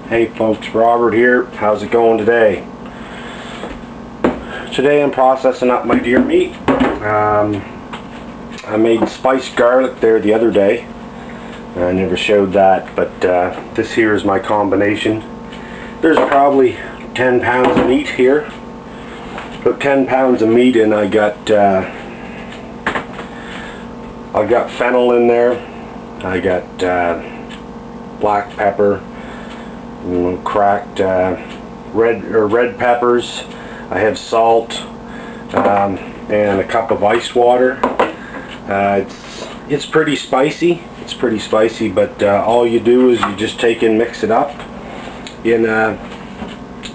Hey folks, Robert here. How's it going today? Today I'm processing up my deer meat. I made spiced garlic there the other day. I never showed that, but this here is my combination. There's probably 10 pounds of meat here. Put 10 pounds of meat in. I got fennel in there. I got black pepper, cracked red peppers. I have salt and a cup of ice water. It's pretty spicy. It's pretty spicy, but all you do is you just take and mix it up in a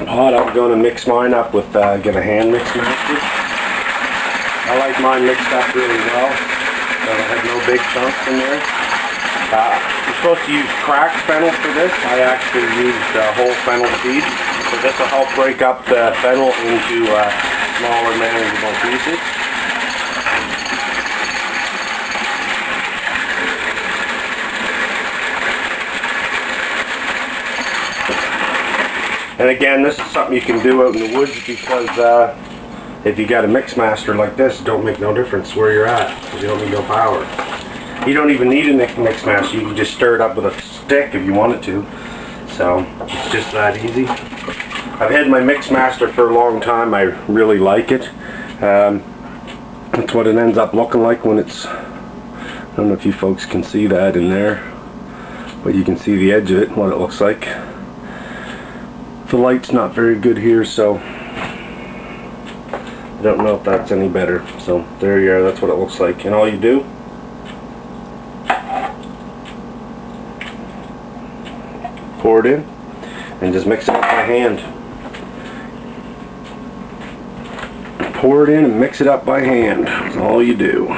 pot. I'm going to mix mine up with get a hand mix master. I like mine mixed up really well, so I have no big chunks in there. You're supposed to use cracked fennel for this. I actually used whole fennel seeds, so this will help break up the fennel into smaller manageable pieces. And again, this is something you can do out in the woods, because if you got a mix master like this, it don't make no difference where you're at, because you don't need no power. You don't even need a mix master. You can just stir it up with a stick if you wanted to. So it's just that easy. I've had my mix master for a long time. I really like it. That's what it ends up looking like when it's, I don't know if you folks can see that in there, but you can see the edge of it, what it looks like. The light's not very good here, so I don't know if that's any better. So there you are, that's what it looks like. And all you do, pour it in and just mix it up by hand. Pour it in and mix it up by hand. That's all you do.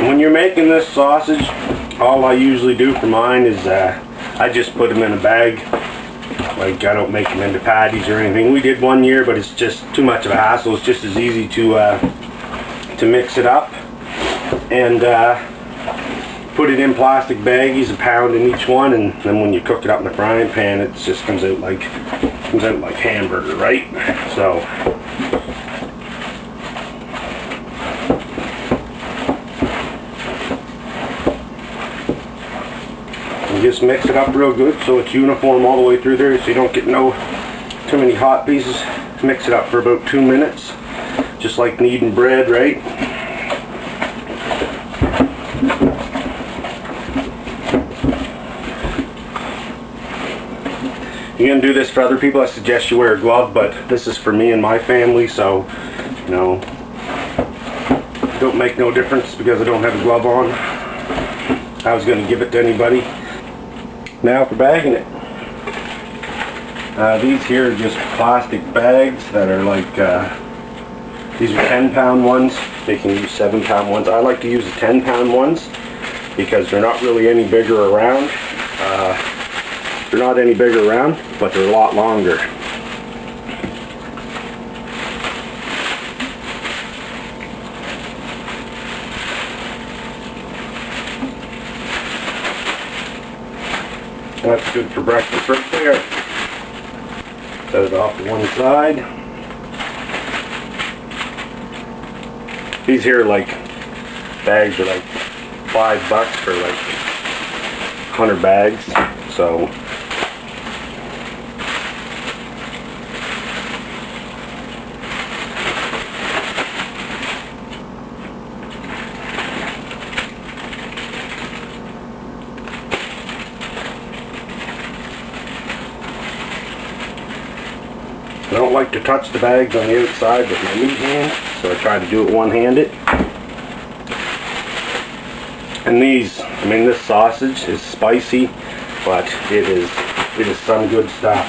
When you're making this sausage, all I usually do for mine is I just put them in a bag. Like, I don't make them into patties or anything. We did one year, but it's just too much of a hassle. It's just as easy to mix it up and put it in plastic baggies, a pound in each one, and then when you cook it up in the frying pan, it just comes out like hamburger, right? So. Just mix it up real good so it's uniform all the way through there, so you don't get too many hot pieces. Mix it up for about 2 minutes, just like kneading bread, right? You're gonna do this for other people, I suggest you wear a glove, but this is for me and my family, so you know, it don't make no difference because I don't have a glove on. I was gonna give it to anybody. Now for bagging it. These here are just plastic bags that are like, these are 10-pound ones. They can use 7-pound ones. I like to use the 10-pound ones because they're not really any bigger around. They're not any bigger around, but they're a lot longer. That's good for breakfast right there. Set it off to one side. These here bags are like $5 for like 100 bags. So I don't like to touch the bags on the outside with my meat hand, so I try to do it one-handed. And these, I mean, this sausage is spicy, but it is some good stuff.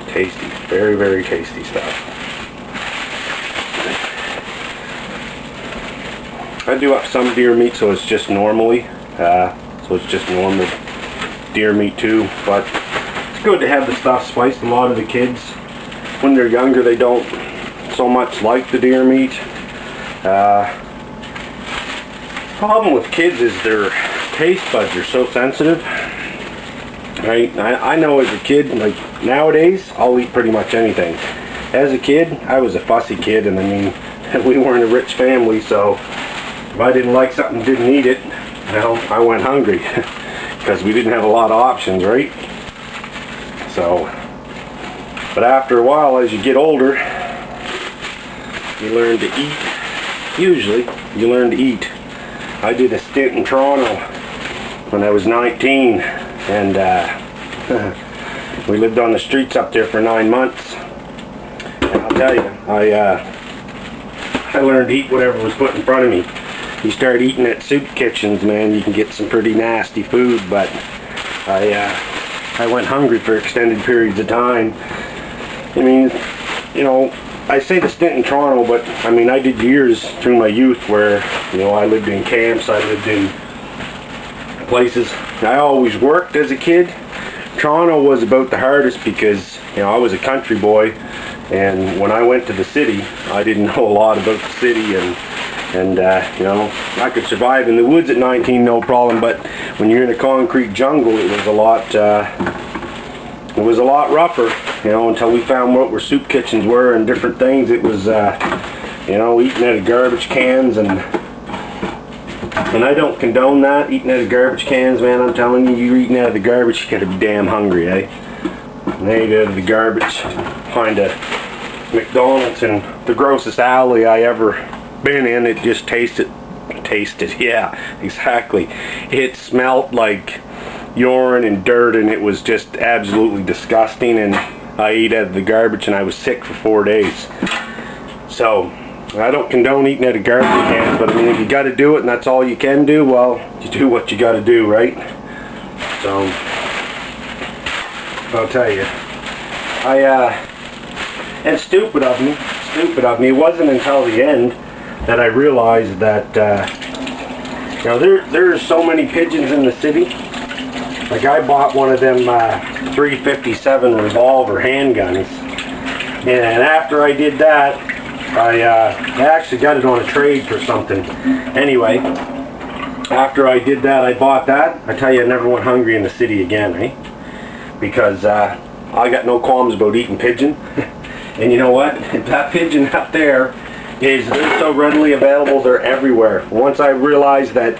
Tasty, very, very tasty stuff. I do have some deer meat, so it's just normally, so it's just normal deer meat too. But it's good to have the stuff spiced. A lot of the kids, when they're younger, they don't so much like the deer meat. Problem with kids is their taste buds are so sensitive. Right? I know as a kid, like nowadays, I'll eat pretty much anything. As a kid, I was a fussy kid, and I mean, we weren't a rich family, so if I didn't like something, didn't eat it, well, I went hungry because we didn't have a lot of options, right? So, but after a while, as you get older, you learn to eat. Usually, you learn to eat. I did a stint in Toronto when I was 19, and we lived on the streets up there for 9 months. And I'll tell you, I learned to eat whatever was put in front of me. You start eating at soup kitchens, man, you can get some pretty nasty food, but I went hungry for extended periods of time. I mean, you know, I say the stint in Toronto, but I mean, I did years through my youth where, you know, I lived in camps, I lived in places. I always worked as a kid. Toronto was about the hardest because, you know, I was a country boy, and when I went to the city, I didn't know a lot about the city, and you know, I could survive in the woods at 19, no problem, but when you're in a concrete jungle, it was a lot rougher, you know, until we found what where soup kitchens were and different things. It was, you know, eating out of garbage cans, and I don't condone that, eating out of garbage cans, man. I'm telling you, you're eating out of the garbage, you gotta be damn hungry, eh? And I ate out of the garbage behind a McDonald's in the grossest alley I ever been in. It just tasted, yeah, exactly. It smelled like urine and dirt, and it was just absolutely disgusting, and I ate out of the garbage, and I was sick for 4 days. So I don't condone eating out of garbage cans, but I mean, if you got to do it and that's all you can do, well, you do what you got to do, right? So I'll tell you, and stupid of me, it wasn't until the end that I realized that, you know, there's so many pigeons in the city. Like, I bought one of them 357 revolver handguns, and after I did that, I actually got it on a trade for something. Anyway, after I did that, I bought that. I tell you, I never went hungry in the city again, eh? Because I got no qualms about eating pigeon. And you know what? That pigeon up there they're so readily available, they're everywhere. Once I realized that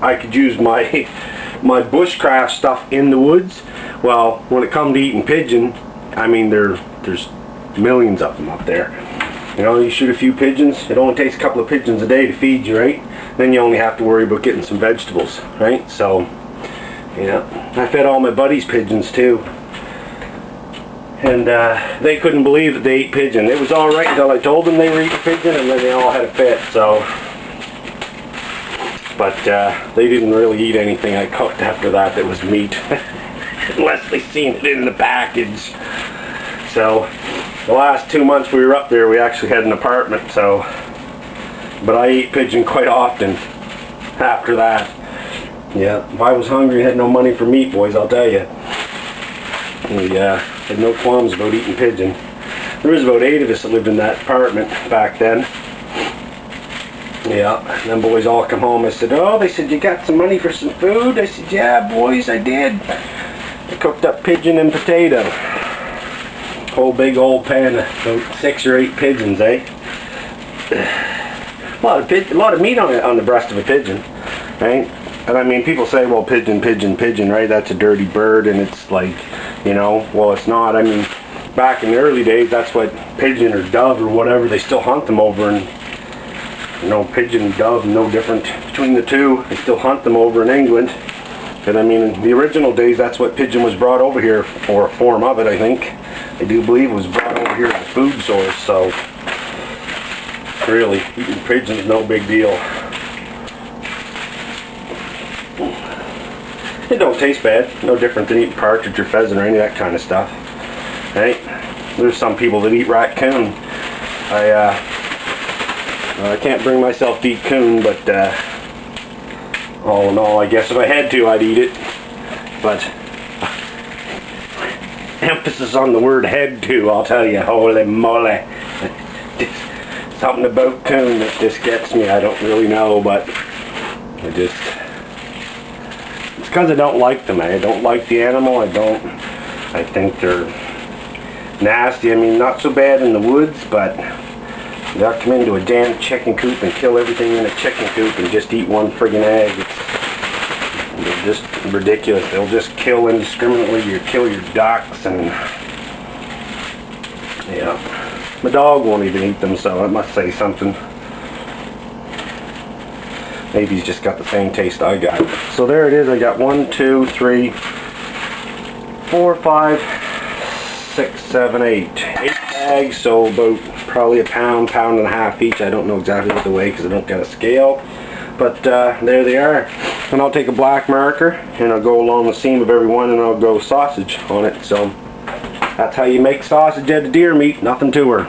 I could use my bushcraft stuff in the woods, well, when it comes to eating pigeon, I mean, there's millions of them up there. You know, you shoot a few pigeons, it only takes a couple of pigeons a day to feed you, right? Then you only have to worry about getting some vegetables, right? So, you know, I fed all my buddies pigeons too. And they couldn't believe that they ate pigeon. It was all right until I told them they were eating pigeon, and then they all had a fit, so. But they didn't really eat anything I cooked after that was meat. Unless they seen it in the package. So, the last 2 months we were up there, we actually had an apartment, so. But I ate pigeon quite often after that. Yeah, if I was hungry and had no money for meat, boys, I'll tell you. Had no qualms about eating pigeon. There was about 8 of us that lived in that apartment back then. Yeah, and them boys all come home. I said, oh, they said, you got some money for some food? I said, yeah, boys, I did. I cooked up pigeon and potato. Whole big old pan of about 6 or 8 pigeons, eh? A lot of meat on the breast of a pigeon, right? And I mean, people say, well, pigeon, right? That's a dirty bird, and it's like, you know, well, it's not. I mean, back in the early days, that's what pigeon or dove or whatever, they still hunt them over, and, you know, pigeon and dove, no different between the two. They still hunt them over in England. And I mean, in the original days, that's what pigeon was brought over here, or a form of it, I think. I do believe it was brought over here as a food source, so really, eating pigeon is no big deal. It don't taste bad, no different than eating partridge or pheasant or any of that kind of stuff, right? There's some people that eat raccoon. I I can't bring myself to eat coon, but all in all, I guess if I had to, I'd eat it. But emphasis on the word "had to," I'll tell you, holy moly. Something about coon that just gets me. I don't really know, but it's because I don't like them. I don't like the animal. I think they're nasty. I mean, not so bad in the woods, but they'll come into a damn chicken coop and kill everything in a chicken coop and just eat one friggin' egg. They're just ridiculous. They'll just kill indiscriminately. You kill your ducks, and yeah, my dog won't even eat them, so that must say something. Maybe he's just got the same taste I got. So there it is. I got 1, 2, 3, 4, 5, 6, 7, 8. 8 bags, so about probably a pound, pound and a half each. I don't know exactly what they weigh because I don't got a scale. But there they are. And I'll take a black marker and I'll go along the seam of every one and I'll go sausage on it. So that's how you make sausage out of deer meat. Nothing to her.